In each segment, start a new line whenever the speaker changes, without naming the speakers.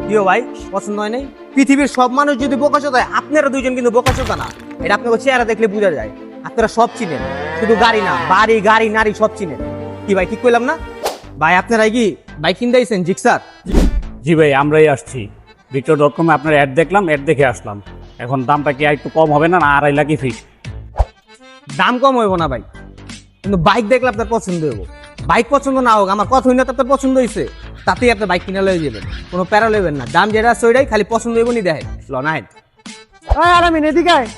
কিও ভাই পছন্দ হয় নাই? পৃথিবীর সব মানুষ যদি বোকাচোদা হয়, আপনারা দুইজন কিন্তু বোকাচোদা না। এটা আপনাকে চেহারা দেখলে বোঝা যায়। আপনারা সব চিনেন, শুধু গাড়ি না, বাড়ি গাড়ি নারী সব চিনেন। কি ভাই ঠিক কইলাম না? ভাই আপনারা কি বাইক কিনতে আইছেন জিক্সার?
জি ভাই, আমরাই আসছি। victor.com-এ আপনার অ্যাড দেখলাম, অ্যাড দেখে আসলাম। এখন দামটা কি একটু কম হবে না? 2.5 লাখই ফিক্স।
দাম কম হইব না ভাই, কিন্তু বাইক দেখলে আপনার পছন্দ হইব। বাইক পছন্দ না হোক, আমার কথা হইনা তো আপনার পছন্দ হয়েছে, তাতেই আপনি বাইক কিনে লয়ে যাবেন। কোনো প্যারা লইবেন না, দাম যেটা আছে ওইটাই, খালি পছন্দ হইব নি দেখেন। লনাহেন
আরে আমি এদিকে আয়।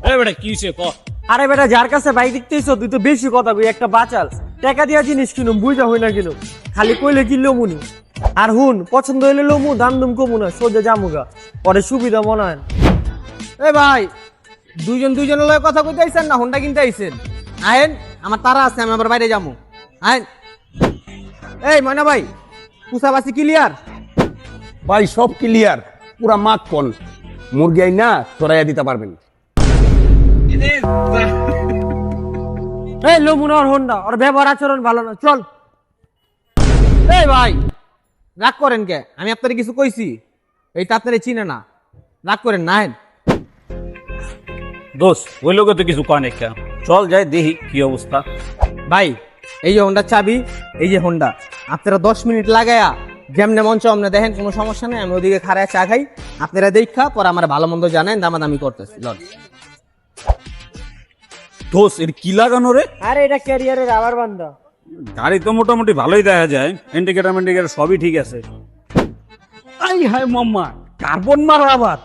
এই বেটা কি হইছে ক?
আরে বেটা, যার কাছে বাইক দেখতেইছ তুই তো বেশি কথা কই। একটা বাচাল টাকা দিয়া জিনিস কিনুম, বুঝা হই না কিনুম, খালি কইলে কিনলো মুনি। আর হুন, পছন্দ হইলে লমু, দাম দুম কমু না, সোজা জামুগা, পরে সুবিধা মনে হয়।
এ ভাই, দুইজনের লয়ে কথা কইতে আইছেন না হোন্ডা কিনতে আইছেন? আহেন, আমার তারা আছে, আমি আবার বাইরে যাবো। আহেন। এই ময়না ভাই, পুষাবাসি ক্লিয়ার?
ভাই সব ক্লিয়ার, পুরা মাখ কোন মুরগি আই না চড়াইয়া দিতে পারবেন।
এই লমু না ওর হোন্ডা, ওর ব্যবহার আচরণ ভালো না, চল।
এই ভাই, রাগ করেন কে? আমি আপনারে কিছু কইছি? এইটা আপনারে চিনে না, রাগ করেন না। আহেন।
দোষ ওই লোকে তো কিছু কয় নাই কেন? চল যাই দেখি কি অবস্থা।
ভাই এই যে হোন্ডার চাবি, এই যে হোন্ডা, আপনারা 10 মিনিট লাগায়া যেমনে মঞ্চ অমনে দেখেন, কোনো সমস্যা নেই। আমি ওদিকে খাড়ায় চা খাই, আপনারা দেখা পরে আমার ভালো মন্দ জানেন, দামাদামি করতেছি। লন।
দোষ এর কি লাগানো রে?
আরে এটা ক্যারিয়ারের রাবার বান্ধা।
গাড়ি তো মোটামুটি ভালোই দেখা যায়, ইন্ডিকেটার সবই ঠিক আছে। আই হায় মাম্মা, কার্বন মারা আবার।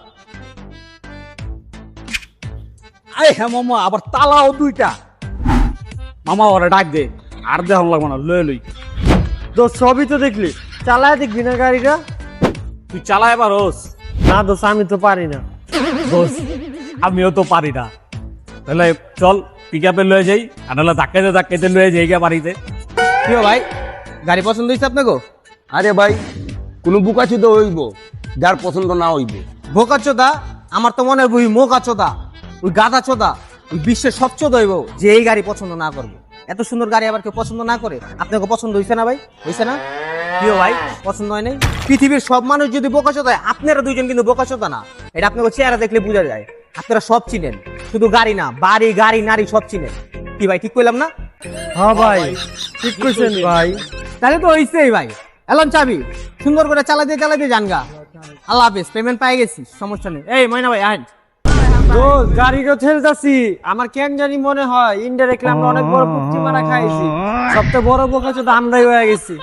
আই হ্যাঁ মামা, আবার তালাও 2টা। মামা ওরা ডাক দে, আর দেখান লাগবো না, লয়ে লই।
দোষ সবই তো দেখলি, চালায় দেখবি না গাড়িটা?
তুই চালায় পারোস?
না দোষ, আমি তো পারি না।
দোষ আমিও তো পারি না। তাহলে চল পিক আপে লয়ে যাই, আর নাহলে ধাক্কাইতে লয়ে যাই গা বাড়িতে।
কিও ভাই, গাড়ি পছন্দ হয়েছে আপনাকে?
আরে ভাই, কোনো বুকাচুদ হইব, যার পছন্দ না হইব।
বোকাচোদা? আমার তো মনে হয় ওই মোকাচোদা, ওই গাদা চোদা, ওই বিশ্বের সবচেয়ে দইব যে এই গাড়ি পছন্দ না করবে। এত সুন্দর গাড়ি আবার কেউ পছন্দ না করে? আপনাকে পছন্দ হয়েছে না ভাই? হয়েছে না? কিও ভাই পছন্দ হয় নাই? পৃথিবীর সব মানুষ যদি বোকাচোদা হয়, আপনারা দুইজন কিন্তু বোকাচোদা না। এটা আপনাকে চেহারা দেখলে বোঝা যায়। আপনারা সব চিনেন, শুধু গাড়ি না, বাড়ি গাড়ি নারী সব চিনেন। কি ভাই ঠিক কইলাম না?
হ্যাঁ ভাই, ঠিক কইছেন ভাই।
তাহলে তো হইছেই ভাই। এলন চাবি, সুন্দর করে চালাতে জানগা। আল্লাহ হাফেজ, পেমেন্ট পাই গেছি, সমস্যা নেই। এই ময়না ভাই আহেন।
দোষ গাড়িটা ঠেলতাছি, আমার কেন জানি মনে হয় ইনডাইরেক্টলি আমরা অনেক বড় পুষ্টি মারা খাইছি। সবচেয়ে বড় বোকা তো আমরাই হয়ে গেছি।